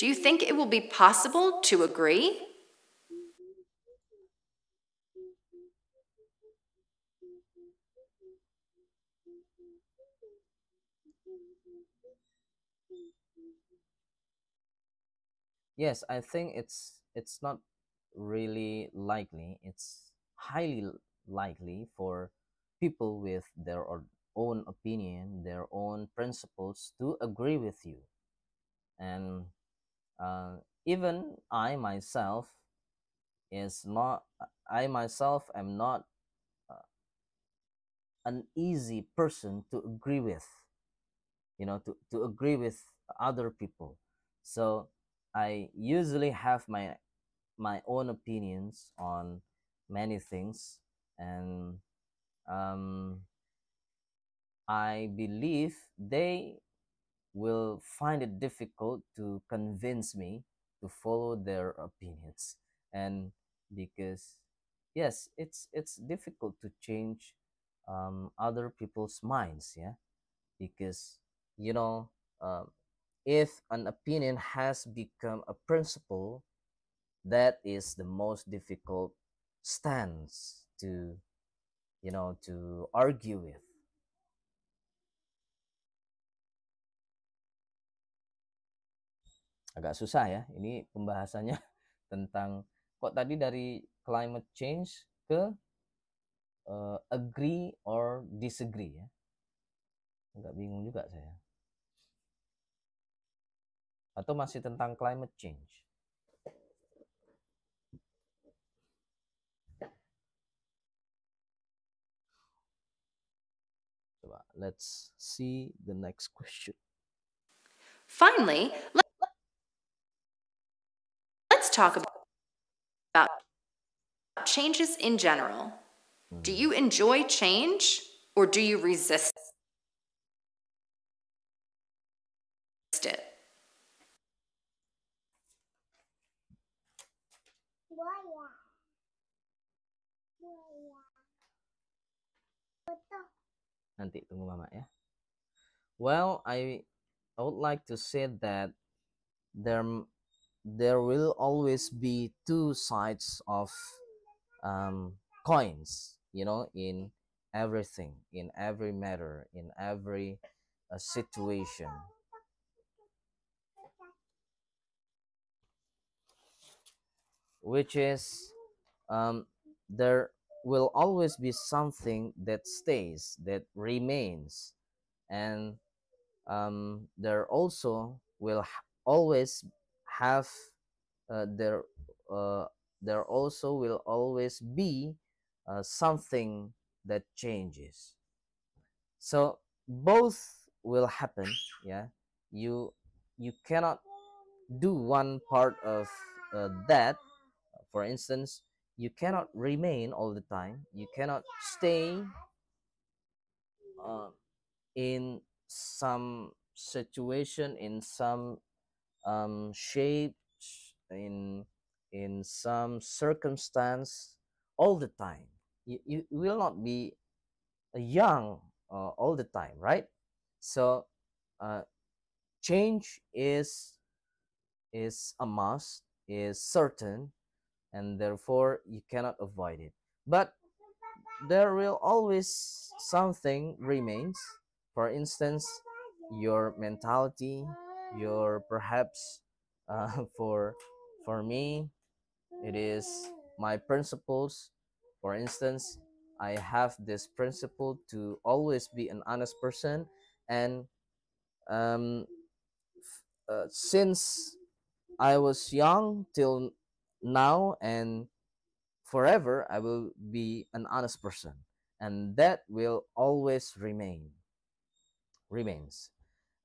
Do you think it will be possible to agree? Yes, I think it's not really likely. It's highly likely for people with their own opinion, their own principles to agree with you. And even I myself am not an easy person to agree with, to agree with other people. So I usually have my own opinions on many things, and um, I believe they will find it difficult to convince me to follow their opinions. And because yes, it's difficult to change other people's minds, yeah, because you know, um, if an opinion has become a principle, that is the most difficult stance to, to argue with. Agak susah ya ini pembahasannya tentang kok tadi dari climate change ke agree or disagree ya. Agak bingung juga saya. Atau masih tentang climate change. Coba, let's see the next question. Finally, let's talk about changes in general. Do you enjoy change or do you resist it? Nanti tunggu mama ya. Well, I would like to say that there there will always be two sides of coins, in everything, in every matter, in every situation, which is there will always be something that stays, that remains, and there also will always have uh, there uh, there also will always be something that changes. So both will happen, yeah. You cannot do one part of that. For instance, you cannot remain all the time, you cannot stay uh, in some situation, in some shape, in some circumstance all the time. You will not be young all the time, right? So uh, change is a must, is certain, and therefore you cannot avoid it. But there will always something remains. For instance, your mentality, your perhaps for me it is my principles. For instance, I have this principle to always be an honest person, and um, since I was young till now and forever, I will be an honest person, and that will always remains.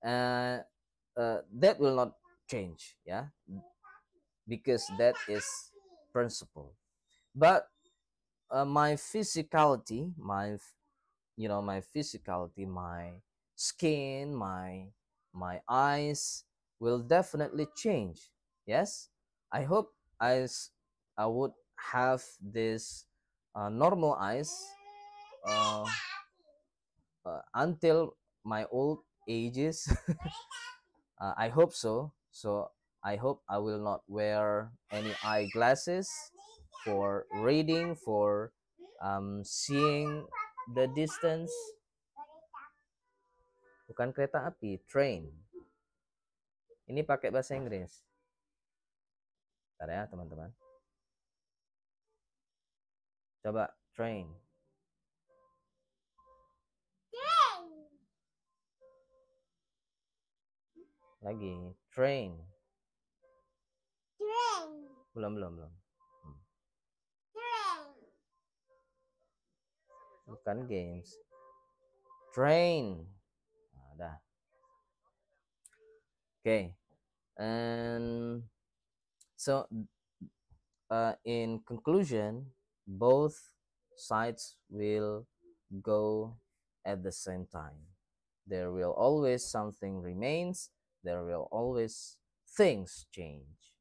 Uh, that will not change, yeah, because that is principle. But my physicality, my physicality, my skin, my eyes will definitely change. Yes, I hope I would have this normal eyes uh, until my old ages. I hope so. So I hope I will not wear any eyeglasses for reading, for seeing the distance. Bukan kereta api, train. Ini pakai bahasa Inggris. Bentar ya teman-teman. Coba train. Lagi train. Belum. Hmm. Bukan games. Train. Nah, dah. Okay. And so in conclusion, both sides will go at the same time. There will always something remains, there will always things change.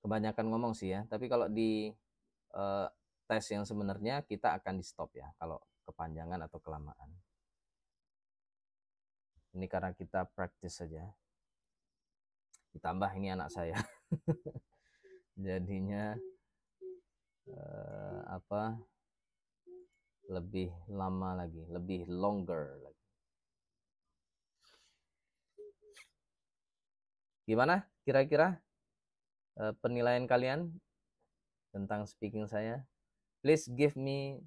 Kebanyakan ngomong sih ya, tapi kalau di uh, tes yang sebenarnya kita akan di stop ya kalau kepanjangan atau kelamaan. Ini karena kita practice saja. Ditambah ini anak saya. Jadinya apa? Lebih lama lagi, lebih longer lagi. Gimana kira-kira penilaian kalian tentang speaking saya? Please give me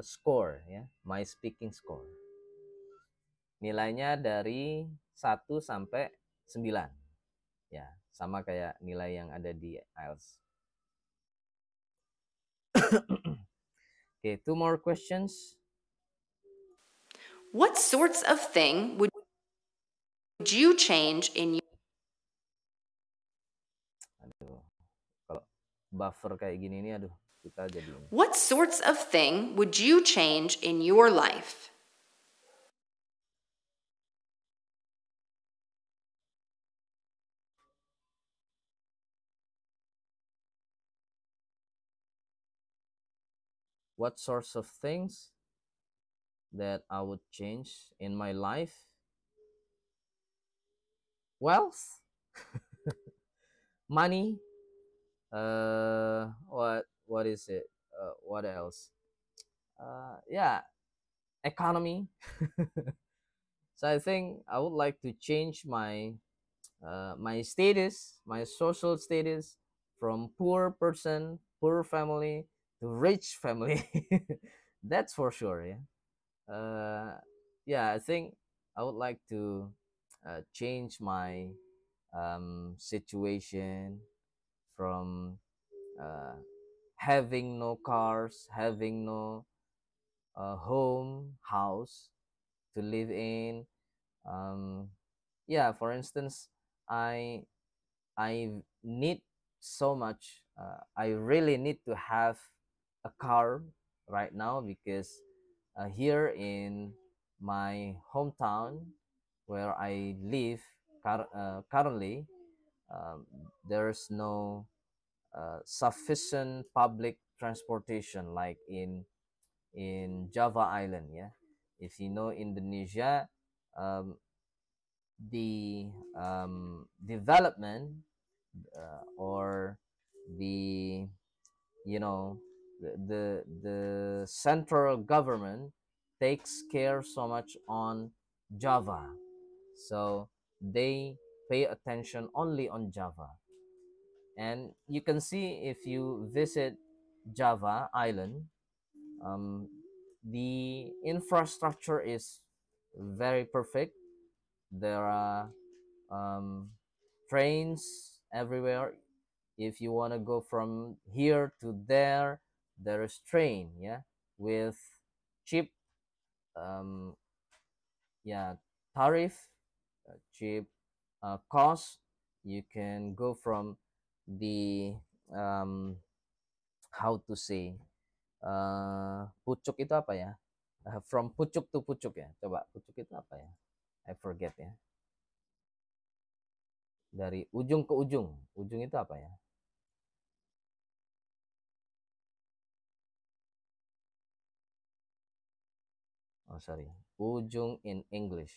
score ya, my speaking score. Nilainya dari 1 sampai 9. Ya, sama kayak nilai yang ada di IELTS. Okay, 2 more questions. What sorts of thing would you change in Aduh, kalau buffer kayak gini nih, aduh, kita jadi ini. What sorts of thing would you change in your life? What sorts of things that I would change in my life? Wealth, money, what is it? What else? Yeah, economy. So I think I would like to change my status, my social status, from poor person, poor family to rich family. That's for sure. Yeah. Yeah, I think I would like to change my situation from uh, having no cars, having no house to live in. Yeah, for instance, I I need so much. I really need to have a car right now because here in my hometown where I live currently, um, there's no sufficient public transportation like in Java Island. Yeah, if you know Indonesia, um, the development or the you know the central government takes care so much on Java, so they pay attention only on Java. And you can see if you visit Java Island, um, the infrastructure is very perfect. There are trains everywhere. If you want to go from here to there, there is train, yeah, with cheap um, yeah tariff, cheap cost. You can go from the um, how to say pucuk itu apa ya, from pucuk to pucuk ya, coba pucuk itu apa ya, I forget ya, dari ujung ke ujung, ujung itu apa ya, oh sorry, ujung in English,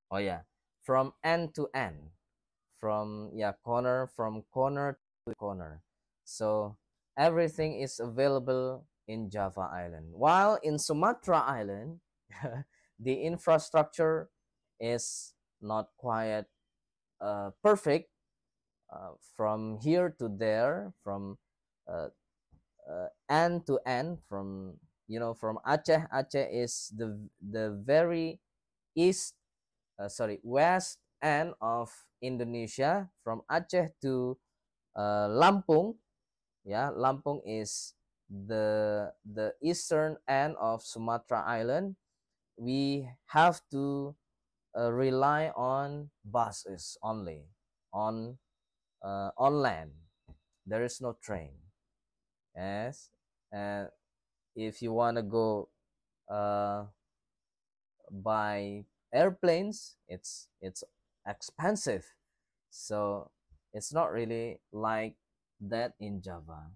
oh yeah, from end to end, from yeah corner, from corner to corner. So everything is available in Java Island, while in Sumatra Island the infrastructure is not quite perfect. From here to there, from uh, end to end, from from Aceh is the very east, sorry, west end of Indonesia. From Aceh to Lampung, yeah, Lampung is the eastern end of Sumatra Island. We have to rely on buses only, on land. There is no train. Yes, and if you want to go by airplanes, it's expensive. So it's not really like that in Java,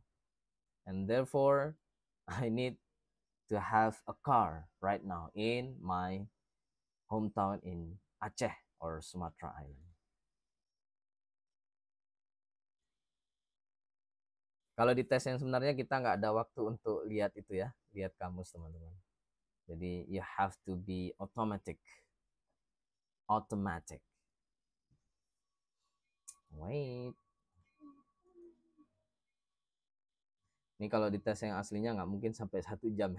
and therefore I need to have a car right now in my hometown in Aceh or Sumatra Island. Kalau di tes yang sebenarnya kita nggak ada waktu untuk lihat itu ya, lihat kamus teman-teman. Jadi you have to be automatic. Wait. Ini kalau di tes yang aslinya nggak mungkin sampai 1 jam.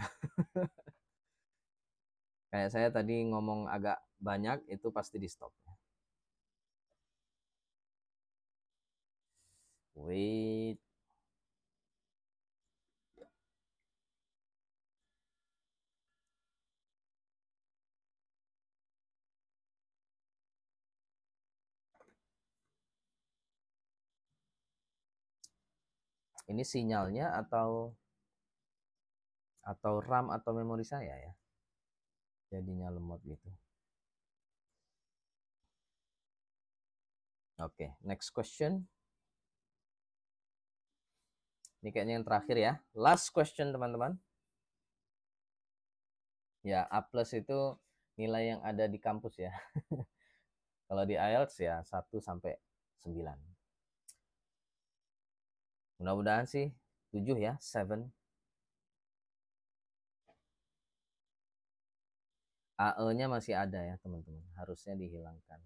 Kayak saya tadi ngomong agak banyak, itu pasti di stop. Wait. Ini sinyalnya atau RAM atau memori saya ya. Jadinya lemot gitu. Oke, next question. Ini kayaknya yang terakhir ya. Last question teman-teman. Ya, A+ itu nilai yang ada di kampus ya. Kalau di IELTS ya 1 sampai 9. Mudah-mudahan sih 7 ya, 7. AE-nya masih ada ya teman-teman, harusnya dihilangkan.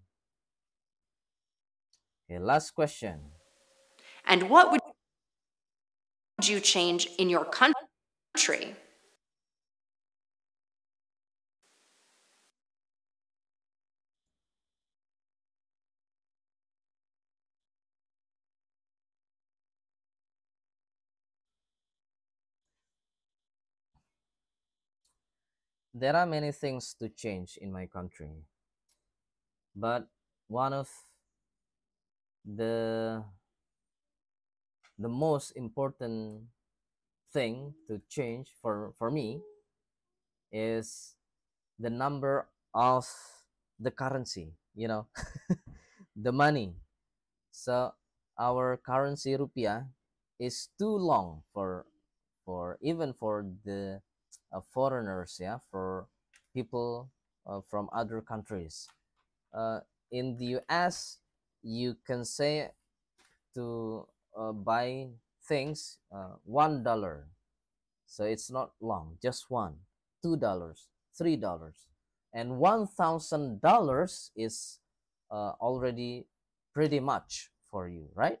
Okay, last question. And what would you change in your country? There are many things to change in my country, but one of the most important thing to change for me is the number of the currency, the money. So our currency rupiah is too long for even for the foreigners, yeah, for people from other countries. In the US, you can say to buy things $1, so it's not long, just one, $2, $3, and $1,000 is already pretty much for you, right?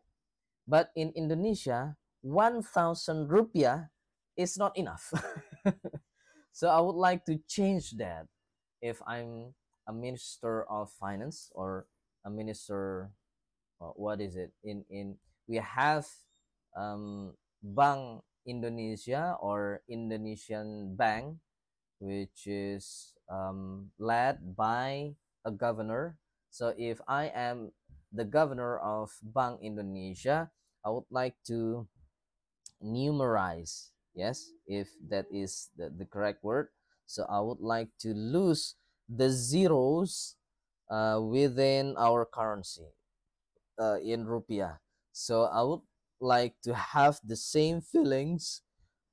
But in Indonesia, 1,000 rupiah is not enough. So I would like to change that if I'm a minister of finance or a minister. What is it? In we have Bank Indonesia or Indonesian Bank, which is led by a governor. So if I am the governor of Bank Indonesia, I would like to numerize, yes, if that is the correct word. So I would like to lose the zeros within our currency in rupiah. So I would like to have the same feelings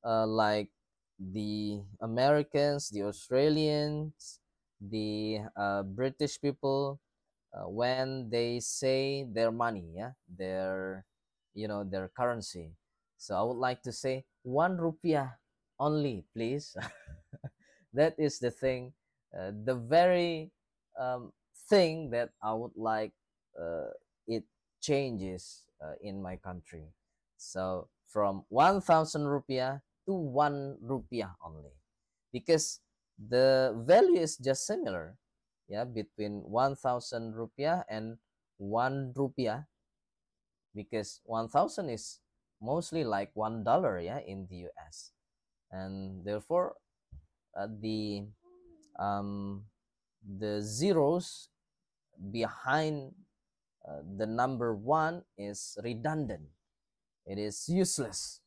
like the Americans, the Australians, the British people when they say their money, yeah, their currency. So I would like to say 1 rupiah only, please. That is the thing, the very thing that I would like it changes in my country. So from 1,000 rupiah to 1 rupiah only, because the value is just similar, yeah, between 1,000 rupiah and 1 rupiah, because 1,000 is mostly like $1, yeah, in the US, and therefore the zeros behind the number 1 is redundant. It is useless.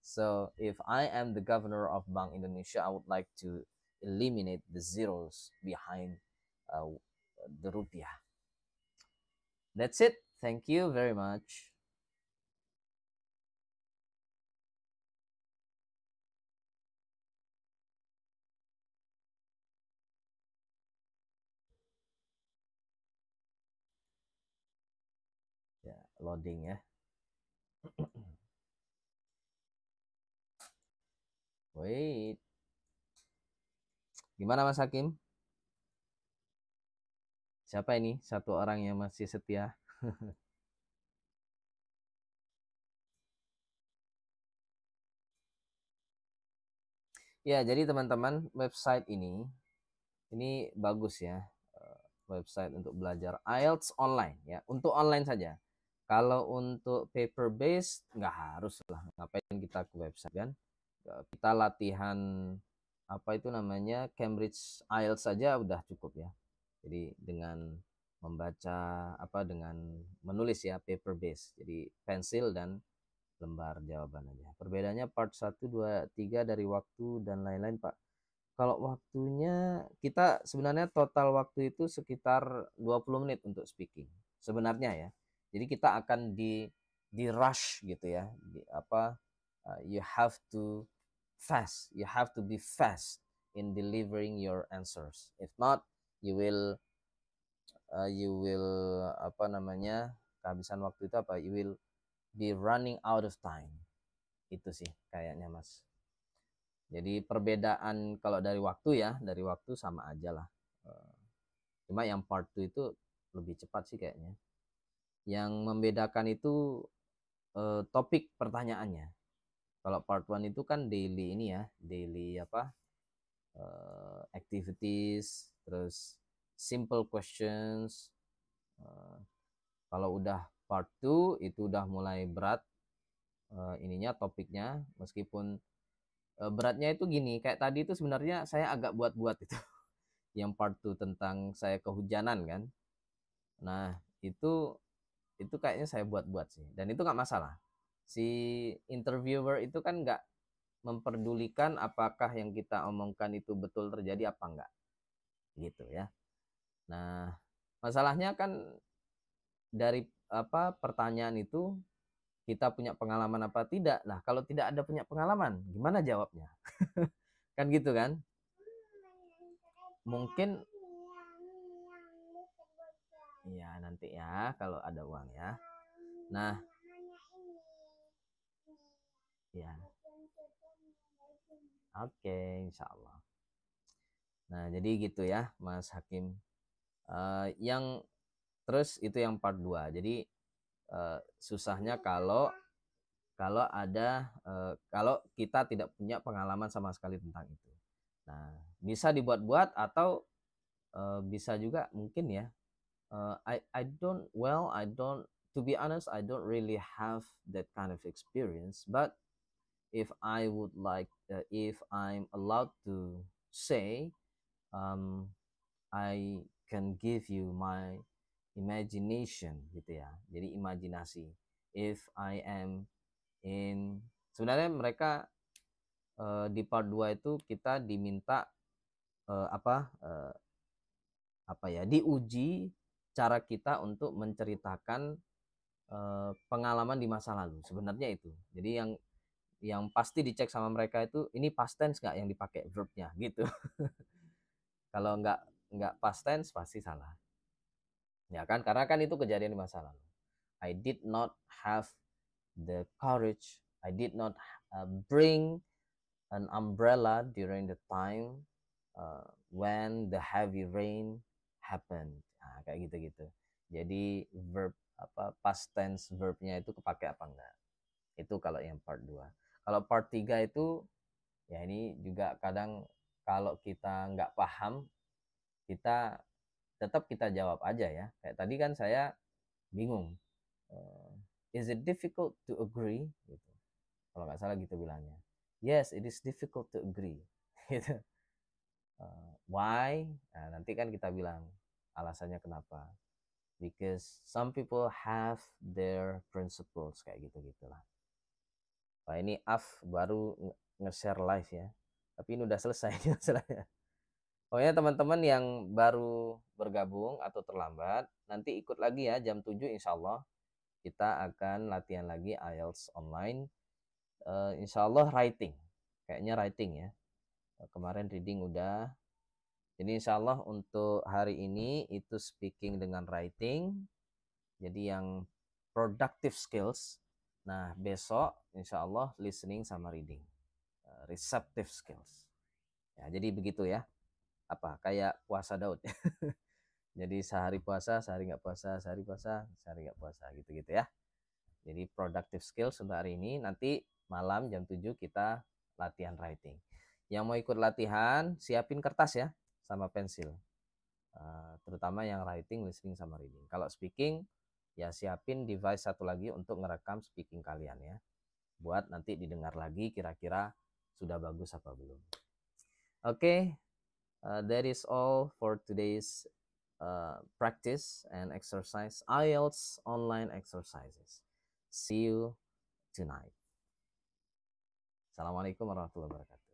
So if I am the governor of Bank Indonesia, I would like to eliminate the zeros behind uh, the rupiah. That's it. Thank you very much. Ya, loading ya. Wait. Gimana Mas Hakim? Siapa ini? Satu orang yang masih setia. Ya, jadi teman-teman, website ini bagus ya. Website untuk belajar IELTS online ya, untuk online saja. Kalau untuk paper based nggak harus lah, ngapain kita ke website kan. Kita latihan apa itu namanya Cambridge IELTS saja udah cukup ya. Jadi dengan membaca dengan menulis ya, paper based. Jadi pensil dan lembar jawaban aja. Perbedaannya part 1, 2, 3 dari waktu dan lain-lain Pak. Kalau waktunya kita sebenarnya total waktu itu sekitar 20 menit untuk speaking. Sebenarnya ya. Jadi kita akan di rush gitu ya. You have to fast. You have to be fast in delivering your answers. If not, you will kehabisan waktu itu You will be running out of time. Itu sih kayaknya Mas. Jadi perbedaan kalau dari waktu sama aja lah. Cuma yang part 2 itu lebih cepat sih kayaknya. Yang membedakan itu topik pertanyaannya. Kalau part 1 itu kan daily activities, terus simple questions. Kalau udah part 2 itu udah mulai berat topiknya, meskipun beratnya itu gini, kayak tadi itu sebenarnya saya agak buat-buat itu. Yang part 2 tentang saya kehujanan kan. Nah, itu kayaknya saya buat-buat sih. Dan itu nggak masalah. Si interviewer itu kan nggak memperdulikan apakah yang kita omongkan itu betul terjadi apa enggak. Gitu ya. Nah, masalahnya kan dari pertanyaan itu kita punya pengalaman apa tidak. Nah, kalau tidak ada punya pengalaman, gimana jawabnya? Kan gitu kan? Mungkin iya nanti ya kalau ada uang ya. Nah, ya. Oke, insya Allah. Nah, jadi gitu ya, Mas Hakim. Yang terus itu yang part 2. Jadi susahnya kalau kita tidak punya pengalaman sama sekali tentang itu. Nah, bisa dibuat-buat atau bisa juga mungkin ya. I don't to be honest, I don't really have that kind of experience, but if I'm allowed to say, um, I can give you my imagination gitu ya. Jadi imajinasi. If I am in sebenarnya mereka di part 2 itu kita diminta uh, apa uh, diuji cara kita untuk menceritakan pengalaman di masa lalu. Sebenarnya itu. Jadi yang pasti dicek sama mereka itu ini past tense nggak yang dipakai verbnya gitu. Kalau nggak past tense pasti salah. Ya kan? Karena kan itu kejadian di masa lalu. I did not have the courage. I did not bring an umbrella during the time when the heavy rain happened. Nah, kayak gitu-gitu. Jadi past tense verbnya itu kepake apa enggak? Itu kalau yang part 2. Kalau part 3 itu ya ini juga kadang kalau kita nggak paham, kita tetap kita jawab aja ya. Kayak tadi kan saya bingung. Is it difficult to agree? Gitu. Kalau nggak salah gitu bilangnya. Yes, it is difficult to agree. Gitu. Why? Nah, nanti kan kita bilang Alasannya kenapa? Because some people have their principles kayak gitu-gitulah. Wah, ini baru nge-share live ya. Tapi ini udah selesai masalahnya. Pokoknya teman-teman yang baru bergabung atau terlambat, nanti ikut lagi ya jam 7 insya Allah. Kita akan latihan lagi IELTS online. Insya Allah writing. Kayaknya writing ya. Kemarin reading udah. Jadi insya Allah untuk hari ini itu speaking dengan writing. Jadi yang productive skills. Nah besok insya Allah listening sama reading. Receptive skills. Ya, jadi begitu ya. Apa kayak puasa Daud. Jadi sehari puasa, sehari nggak puasa, sehari puasa, sehari nggak puasa gitu-gitu ya. Jadi productive skills untuk hari ini. Nanti malam jam 7 kita latihan writing. Yang mau ikut latihan, siapin kertas ya sama pensil. Terutama yang writing, listening sama reading. Kalau speaking, ya siapin device satu lagi untuk ngerekam speaking kalian ya. Buat nanti didengar lagi kira-kira sudah bagus apa belum. Oke, that is all for today's practice and exercise IELTS online exercises. See you tonight. Assalamualaikum warahmatullahi wabarakatuh.